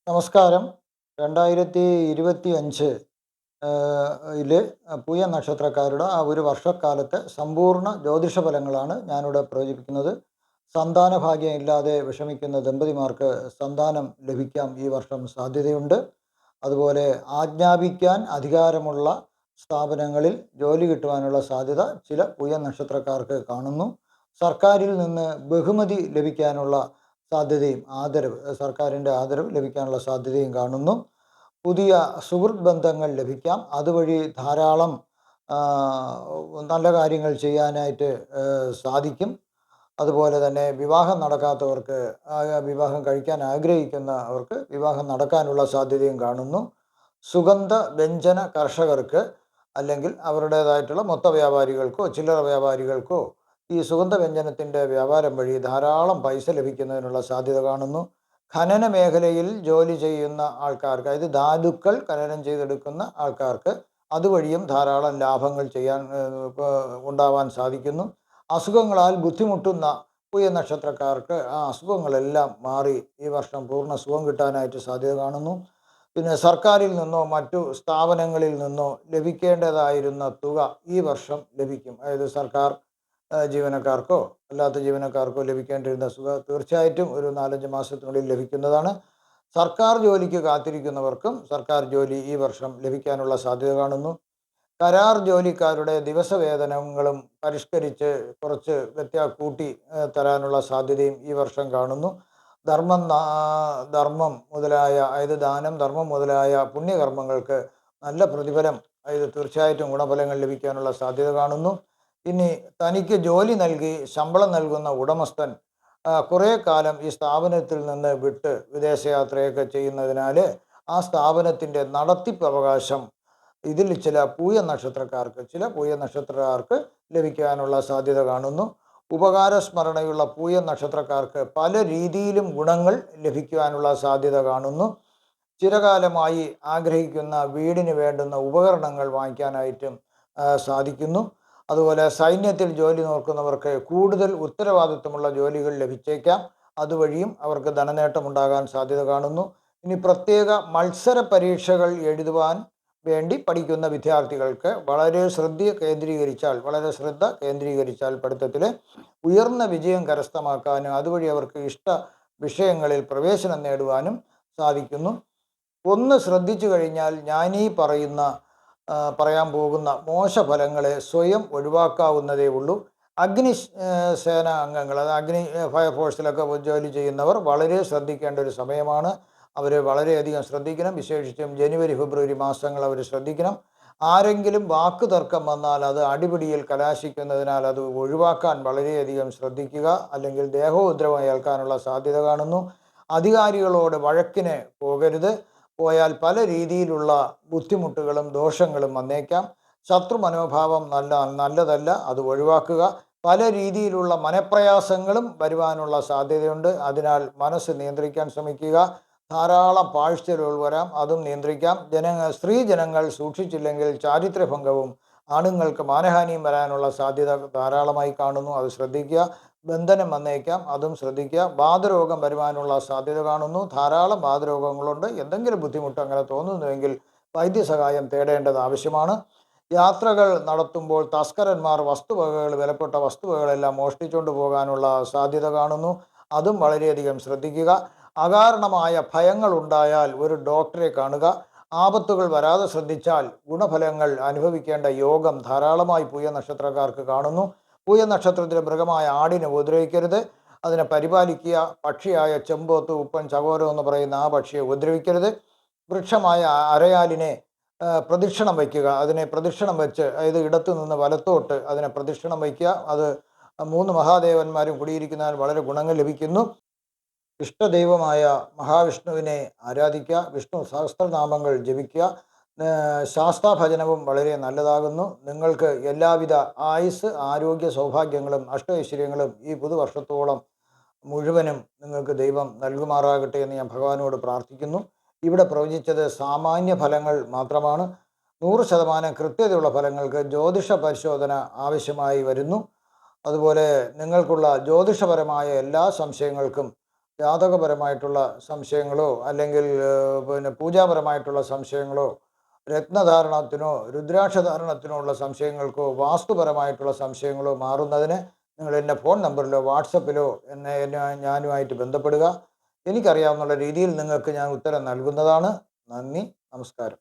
നമസ്കാരം. 2025 ല് പൂയ നക്ഷത്രക്കാരുടെ ആ ഒരു വർഷക്കാലത്തെ സമ്പൂർണ്ണ ജ്യോതിഷ ഫലങ്ങളാണ് ഞാനിവിടെ പ്രവചിപ്പിക്കുന്നത്. സന്താന ഭാഗ്യം ഇല്ലാതെ വിഷമിക്കുന്ന ദമ്പതിമാർക്ക് സന്താനം ലഭിക്കാൻ ഈ വർഷം സാധ്യതയുണ്ട്. അതുപോലെ ആജ്ഞാപിക്കാൻ അധികാരമുള്ള സ്ഥാപനങ്ങളിൽ ജോലി കിട്ടുവാനുള്ള സാധ്യത ചില പൂയ നക്ഷത്രക്കാർക്ക് കാണുന്നു. സർക്കാരിൽ നിന്ന് ബഹുമതി ലഭിക്കാനുള്ള സാധ്യതയും സർക്കാരിൻ്റെ ആദരവ് ലഭിക്കാനുള്ള സാധ്യതയും കാണുന്നു. പുതിയ സുഹൃത്ത് ബന്ധങ്ങൾ ലഭിക്കാം. അതുവഴി ധാരാളം നല്ല കാര്യങ്ങൾ ചെയ്യാനായിട്ട് സാധിക്കും. അതുപോലെ തന്നെ വിവാഹം നടക്കാത്തവർക്ക്, വിവാഹം കഴിക്കാൻ ആഗ്രഹിക്കുന്നവർക്ക് വിവാഹം നടക്കാനുള്ള സാധ്യതയും കാണുന്നു. സുഗന്ധ വ്യഞ്ജന കർഷകർക്ക് അല്ലെങ്കിൽ അവരുടേതായിട്ടുള്ള മൊത്ത വ്യാപാരികൾക്കോ ചില്ലറ വ്യാപാരികൾക്കോ ഈ സുഗന്ധവ്യഞ്ജനത്തിൻ്റെ വ്യാപാരം വഴി ധാരാളം പൈസ ലഭിക്കുന്നതിനുള്ള സാധ്യത കാണുന്നു. ഖനന മേഖലയിൽ ജോലി ചെയ്യുന്ന ആൾക്കാർക്ക്, അതായത് ധാതുക്കൾ ഖനനം ചെയ്തെടുക്കുന്ന ആൾക്കാർക്ക് അതുവഴിയും ധാരാളം ലാഭങ്ങൾ ഉണ്ടാവാൻ സാധിക്കുന്നു. അസുഖങ്ങളാൽ ബുദ്ധിമുട്ടുന്ന പൂയ നക്ഷത്രക്കാർക്ക് ആ അസുഖങ്ങളെല്ലാം മാറി ഈ വർഷം പൂർണ്ണ സുഖം കിട്ടാനായിട്ട് സാധ്യത കാണുന്നു. പിന്നെ സർക്കാരിൽ നിന്നോ മറ്റു സ്ഥാപനങ്ങളിൽ നിന്നോ ലഭിക്കേണ്ടതായിരുന്ന തുക ഈ വർഷം ലഭിക്കും. അതായത് സർക്കാർ ജീവനക്കാർക്കോ അല്ലാത്ത ജീവനക്കാർക്കോ ലഭിക്കേണ്ടിരുന്ന തുക തീർച്ചയായിട്ടും ഒരു 4-5 മാസത്തിനുള്ളിൽ ലഭിക്കുന്നതാണ്. സർക്കാർ ജോലിക്ക് കാത്തിരിക്കുന്നവർക്കും സർക്കാർ ജോലി ഈ വർഷം ലഭിക്കാനുള്ള സാധ്യത കാണുന്നു. കരാർ ജോലിക്കാരുടെ ദിവസവേതനങ്ങളും പരിഷ്കരിച്ച് കുറച്ച് കൂട്ടി തരാനുള്ള സാധ്യതയും ഈ വർഷം കാണുന്നു. ധർമ്മം മുതലായ, അതായത് ദാനം, ധർമ്മം മുതലായ പുണ്യകർമ്മങ്ങൾക്ക് നല്ല പ്രതിഫലം, അതായത് തീർച്ചയായിട്ടും ഗുണഫലങ്ങൾ ലഭിക്കാനുള്ള സാധ്യത കാണുന്നു. ഇനി തനിക്ക് ജോലി നൽകി ശമ്പളം നൽകുന്ന ഉടമസ്ഥൻ കുറേ കാലം ഈ സ്ഥാപനത്തിൽ നിന്ന് വിട്ട് വിദേശയാത്രയൊക്കെ ചെയ്യുന്നതിനാൽ ആ സ്ഥാപനത്തിൻ്റെ നടത്തിപ്പ് അവകാശം ഇതിൽ ചില പൂയ നക്ഷത്രക്കാർക്ക് ലഭിക്കാനുള്ള സാധ്യത കാണുന്നു. ഉപകാരസ്മരണയുള്ള പൂയ നക്ഷത്രക്കാർക്ക് പല രീതിയിലും ഗുണങ്ങൾ ലഭിക്കുവാനുള്ള സാധ്യത കാണുന്നു. ചിരകാലമായി ആഗ്രഹിക്കുന്ന വീടിന് വേണ്ടുന്ന ഉപകരണങ്ങൾ വാങ്ങിക്കാനായിട്ടും സാധിക്കുന്നു. അതുപോലെ സൈന്യത്തിൽ ജോലി നോക്കുന്നവർക്ക് കൂടുതൽ ഉത്തരവാദിത്വമുള്ള ജോലികൾ ലഭിച്ചേക്കാം. അതുവഴിയും അവർക്ക് ധനനേട്ടമുണ്ടാകാൻ സാധ്യത കാണുന്നു. ഇനി പ്രത്യേക മത്സര പരീക്ഷകൾ എഴുതുവാൻ വേണ്ടി പഠിക്കുന്ന വിദ്യാർത്ഥികൾക്ക് വളരെ ശ്രദ്ധ കേന്ദ്രീകരിച്ചാൽ പഠിത്തത്തിൽ ഉയർന്ന വിജയം കരസ്ഥമാക്കാനും അതുവഴി അവർക്ക് ഇഷ്ട വിഷയങ്ങളിൽ പ്രവേശനം നേടുവാനും സാധിക്കുന്നു. ഒന്ന് ശ്രദ്ധിച്ചു കഴിഞ്ഞാൽ ഞാനീ പറയാൻ പോകുന്ന മോശഫലങ്ങളെ സ്വയം ഒഴിവാക്കാവുന്നതേ ഉള്ളൂ. സേന അംഗങ്ങൾ, അത് ഫയർഫോഴ്സിലൊക്കെ ജോലി ചെയ്യുന്നവർ വളരെ ശ്രദ്ധിക്കേണ്ട ഒരു സമയമാണ്. അവർ വളരെയധികം ശ്രദ്ധിക്കണം. വിശേഷിച്ചും ജനുവരി ഫെബ്രുവരി മാസങ്ങൾ അവർ ശ്രദ്ധിക്കണം. ആരെങ്കിലും വാക്ക് തർക്കം വന്നാൽ അത് അടിപിടിയിൽ കലാശിക്കുന്നതിനാൽ അത് ഒഴിവാക്കാൻ വളരെയധികം ശ്രദ്ധിക്കുക. അല്ലെങ്കിൽ ദേഹോദ്രവം ഏൽക്കാനുള്ള സാധ്യത കാണുന്നു. അധികാരികളോട് വഴക്കിന് പോകരുത്. പോയാൽ പല രീതിയിലുള്ള ബുദ്ധിമുട്ടുകളും ദോഷങ്ങളും വന്നേക്കാം. ശത്രു മനോഭാവം നല്ലതല്ല, അത് ഒഴിവാക്കുക. പല രീതിയിലുള്ള മനപ്രയാസങ്ങളും വരുവാനുള്ള സാധ്യതയുണ്ട്. അതിനാൽ മനസ്സ് നിയന്ത്രിക്കാൻ ശ്രമിക്കുക. ധാരാളം പാഴ്ചലുകൾ വരാം, അതും നിയന്ത്രിക്കാം. സ്ത്രീ ജനങ്ങൾ സൂക്ഷിച്ചില്ലെങ്കിൽ ചാരിത്രഭംഗവും ആണുങ്ങൾക്ക് മാനഹാനിയും വരാനുള്ള സാധ്യത ധാരാളമായി കാണുന്നു. അത് ശ്രദ്ധിക്കുക. ബന്ധനം വന്നേക്കാം, അതും ശ്രദ്ധിക്കുക. വാതരോഗം വരുവാനുള്ള സാധ്യത കാണുന്നു. ധാരാളം വാതരോഗങ്ങളുണ്ട്. എന്തെങ്കിലും ബുദ്ധിമുട്ട് അങ്ങനെ തോന്നുന്നുവെങ്കിൽ വൈദ്യസഹായം തേടേണ്ടത് ആവശ്യമാണ്. യാത്രകൾ നടത്തുമ്പോൾ തസ്കരന്മാർ വിലപ്പെട്ട വസ്തുവകകളെല്ലാം മോഷ്ടിച്ചുകൊണ്ട് പോകാനുള്ള സാധ്യത കാണുന്നു. അതും വളരെയധികം ശ്രദ്ധിക്കുക. അകാരണമായ ഭയങ്ങൾ ഉണ്ടായാൽ ഒരു ഡോക്ടറെ കാണുക. ആപത്തുകൾ വരാതെ ശ്രദ്ധിച്ചാൽ ഗുണഫലങ്ങൾ അനുഭവിക്കേണ്ട യോഗം ധാരാളമായി പൂയ നക്ഷത്രക്കാർക്ക് കാണുന്നു. പൂയ നക്ഷത്രത്തിലെ മൃഗമായ ആടിനെ ഉപദ്രവിക്കരുത്. അതിനെ പരിപാലിക്കുക. പക്ഷിയായ ചെമ്പോത്ത്, ഉപ്പൻ, ചകോരം എന്ന് പറയുന്ന ആ പക്ഷിയെ ഉപദ്രവിക്കരുത്. വൃക്ഷമായ അരയാലിനെ പ്രദക്ഷിണം വയ്ക്കുക. അതിനെ പ്രദക്ഷിണം വെച്ച്, അതായത് ഇടത്തു നിന്ന് വലത്തോട്ട് അതിനെ പ്രദക്ഷിണം വയ്ക്കുക. അത് 3 മഹാദേവന്മാരും കുടിയിരിക്കുന്നതിൽ വളരെ ഗുണങ്ങൾ ലഭിക്കുന്നു. ഇഷ്ടദൈവമായ മഹാവിഷ്ണുവിനെ ആരാധിക്കുക. വിഷ്ണു സഹസ്രനാമങ്ങൾ ജപിക്കുക. ശാസ്താഭജനവും വളരെ നല്ലതാകുന്നു. നിങ്ങൾക്ക് എല്ലാവിധ ആയുസ്, ആരോഗ്യ, സൗഭാഗ്യങ്ങളും അഷ്ടൈശ്വര്യങ്ങളും ഈ പുതുവർഷത്തോളം മുഴുവനും നിങ്ങൾക്ക് ദൈവം നൽകുമാറാകട്ടെ എന്ന് ഞാൻ ഭഗവാനോട് പ്രാർത്ഥിക്കുന്നു. ഇവിടെ പ്രവചിച്ചത് സാമാന്യ ഫലങ്ങൾ മാത്രമാണ്. 100% കൃത്യതയുള്ള ഫലങ്ങൾക്ക് ജ്യോതിഷ പരിശോധന ആവശ്യമായി വരുന്നു. അതുപോലെ നിങ്ങൾക്കുള്ള ജ്യോതിഷപരമായ എല്ലാ സംശയങ്ങൾക്കും ജാതകപരമായിട്ടുള്ള സംശയങ്ങളോ അല്ലെങ്കിൽ പിന്നെ പൂജാപരമായിട്ടുള്ള സംശയങ്ങളോ രത്നധാരണത്തിനോ രുദ്രാക്ഷധാരണത്തിനോ ഉള്ള സംശയങ്ങൾക്കോ വാസ്തുപരമായിട്ടുള്ള സംശയങ്ങളോ മാറുന്നതിന് നിങ്ങൾ എൻ്റെ ഫോൺ നമ്പറിലോ വാട്സപ്പിലോ ഞാനുമായിട്ട് ബന്ധപ്പെടുക. എനിക്കറിയാവുന്ന രീതിയിൽ നിങ്ങൾക്ക് ഞാൻ ഉത്തരം നൽകുന്നതാണ്. നന്ദി, നമസ്കാരം.